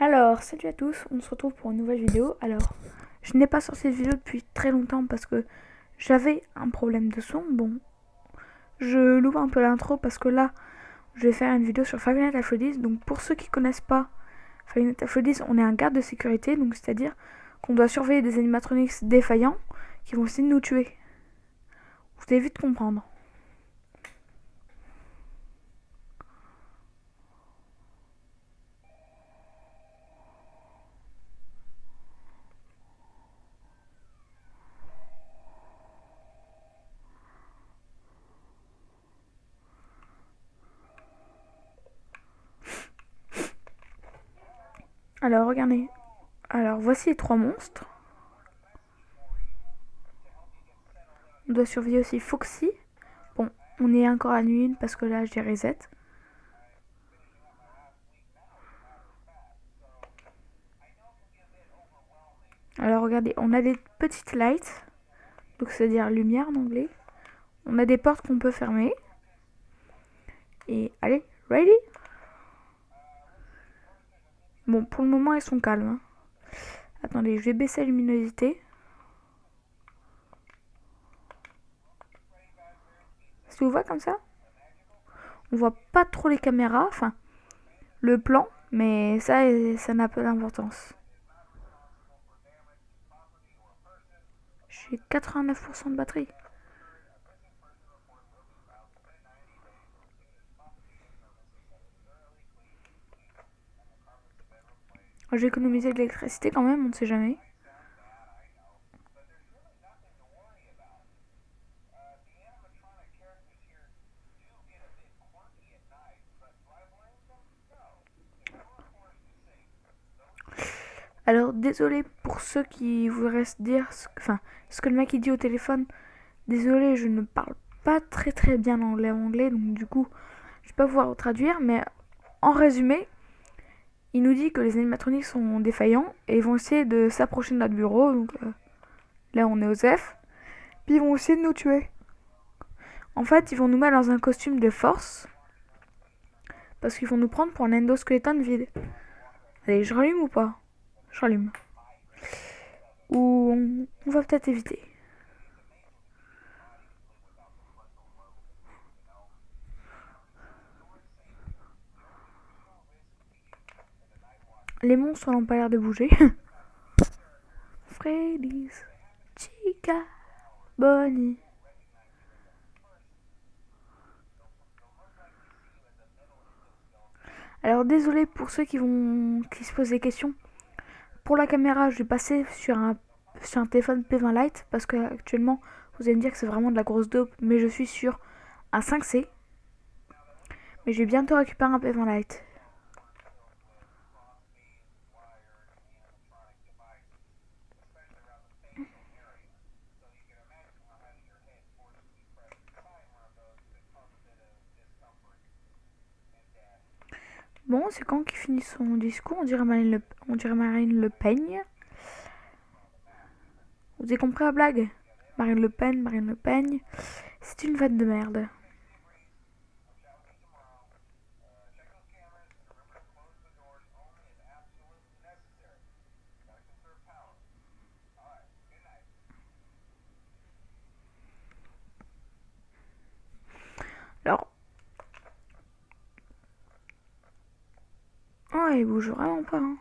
Alors, salut à tous, on se retrouve pour une nouvelle vidéo. Alors, je n'ai pas sorti de vidéo depuis très longtemps parce que j'avais un problème de son. Bon, je loupe un peu l'intro parce que là, je vais faire une vidéo sur Five Nights at Freddy's. Donc, pour ceux qui connaissent pas Five Nights at Freddy's, on est un garde de sécurité, donc c'est-à-dire qu'on doit surveiller des animatronics défaillants qui vont essayer de nous tuer. Vous allez vite comprendre. Alors, regardez. Alors, voici les trois monstres. On doit surveiller aussi Foxy. Bon, on est encore à nuit 1 parce que là, j'ai reset. Alors regardez, on a des petites lights, donc c'est-à-dire lumière en anglais. On a des portes qu'on peut fermer. Et allez, ready? Bon, pour le moment, elles sont calmes. Hein. Attendez, je vais baisser la luminosité. Si vous voyez comme ça, on voit pas trop les caméras, enfin le plan, mais ça n'a pas d'importance. J'ai 89% de batterie. J'ai économisé de l'électricité quand même, on ne sait jamais. Alors désolé pour ceux qui voudraient se dire, ce que le mec il dit au téléphone. Désolé, je ne parle pas très bien anglais, donc du coup, je vais pas pouvoir traduire, mais en résumé, il nous dit que les animatroniques sont défaillants et ils vont essayer de s'approcher de notre bureau, donc là on est aux F, puis ils vont essayer de nous tuer. En fait, ils vont nous mettre dans un costume de force, parce qu'ils vont nous prendre pour un endoskeleton vide. Allez, je rallume ou pas? Je rallume. Ou on va peut-être éviter. Les monstres n'ont pas l'air de bouger. Freddy's, Chica, Bonnie. Alors désolé pour ceux qui se posent des questions. Pour la caméra, je vais passer sur un téléphone P20 Lite parce que actuellement, vous allez me dire que c'est vraiment de la grosse dope, mais je suis sur un 5C. Mais je vais bientôt récupérer un P20 Lite. Bon, c'est quand qu'il finit son discours? On dirait Marine Le Pen. Vous avez compris la blague? Marine Le Pen. C'est une vanne de merde. Alors, oh, il bouge vraiment pas. Hein.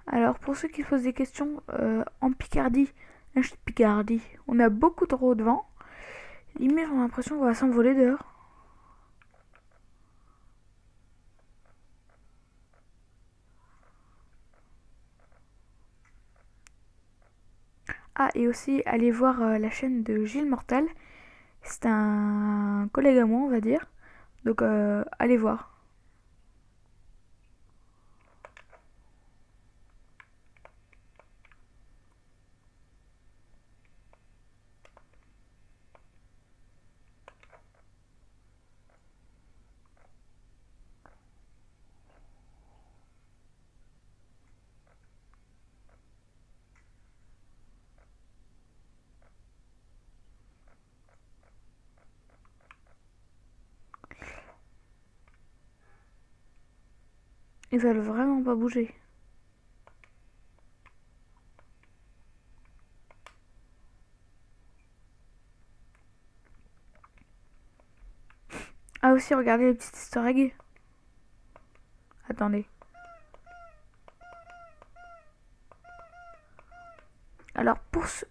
Alors, pour ceux qui se posent des questions, en Picardie, on a beaucoup trop de vent. Limite, on a l'impression qu'on va s'envoler dehors. Ah, et aussi, allez voir la chaîne de Gilles Mortel. C'est un collègue à moi, on va dire. Donc, allez voir. Ils veulent vraiment pas bouger. Ah aussi, regardez les petites easter eggs. Attendez. Alors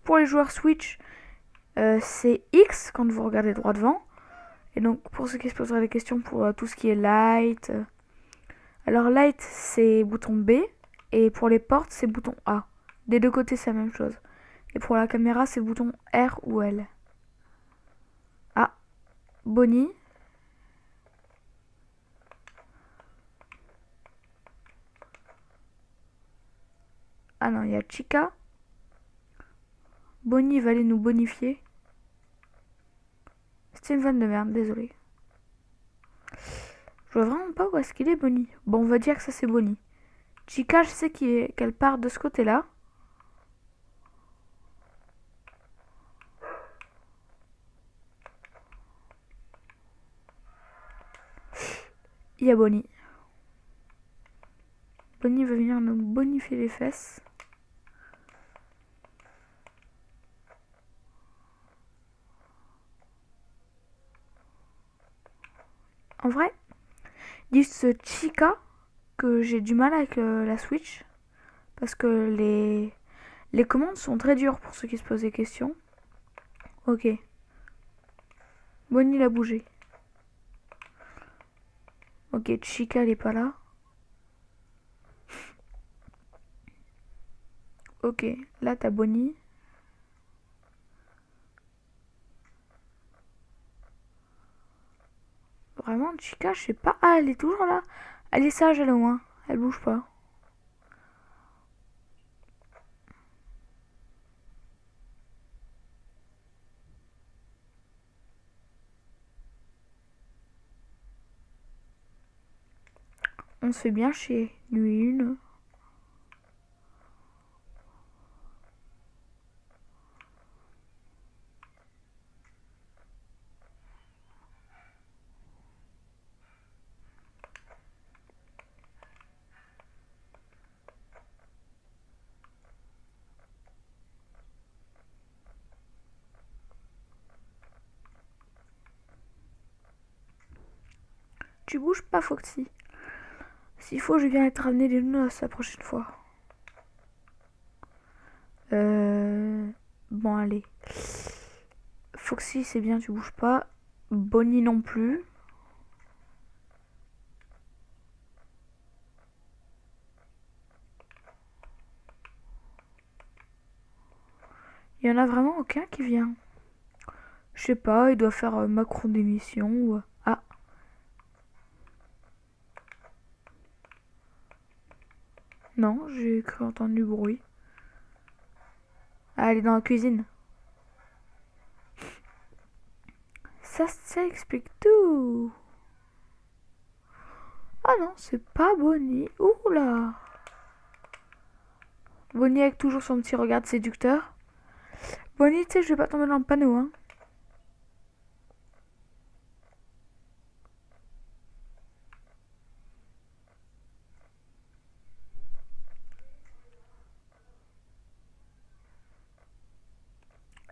pour les joueurs Switch, c'est X quand vous regardez droit devant. Et donc pour ceux qui se poseraient des questions pour tout ce qui est light. Alors light c'est bouton B. Et pour les portes c'est bouton A. Des deux côtés c'est la même chose. Et pour la caméra c'est bouton R ou L. Ah, Bonnie. Ah non, il y a Chica. Bonnie va aller nous bonifier. C'était une vanne de merde, désolé. Je vois vraiment pas où est-ce qu'il est, Bonnie. Bon, on va dire que ça c'est Bonnie. Chica, je sais qu'elle part de ce côté-là. Il y a Bonnie. Bonnie va venir nous bonifier les fesses. En vrai, dis ce Chica que j'ai du mal avec la Switch. Parce que les commandes sont très dures pour ceux qui se posent des questions. Ok. Bonnie l'a bougé. Ok, Chica elle est pas là. Ok, là t'as Bonnie. Vraiment, Chica, je sais pas. Ah, elle est toujours là. Elle est sage, elle au moins. Elle bouge pas. On se fait bien chier. Nuit une. Tu bouges pas, Foxy. S'il faut, je viens être ramener des noces la prochaine fois. Bon, allez. Foxy, c'est bien, tu bouges pas. Bonnie non plus. Il y en a vraiment aucun qui vient. Je sais pas, il doit faire Macron d'émission ou... Ah. Non, j'ai cru entendre du bruit. Ah, elle est dans la cuisine. Ça explique tout. Ah non, c'est pas Bonnie. Oula. Bonnie avec toujours son petit regard séducteur. Bonnie, tu sais, je vais pas tomber dans le panneau, hein.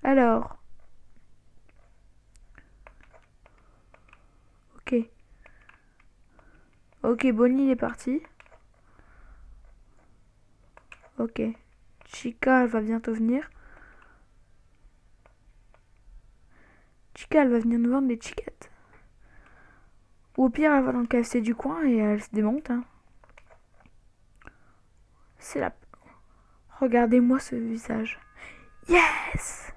Alors. Ok. Ok, Bonnie, il est parti. Ok. Chica, elle va bientôt venir. Chica, elle va venir nous vendre des chiquettes. Ou au pire, elle va dans le KFC du coin et elle se démonte, hein. C'est la... Regardez-moi ce visage. Yes!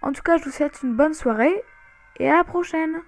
En tout cas, je vous souhaite une bonne soirée et à la prochaine!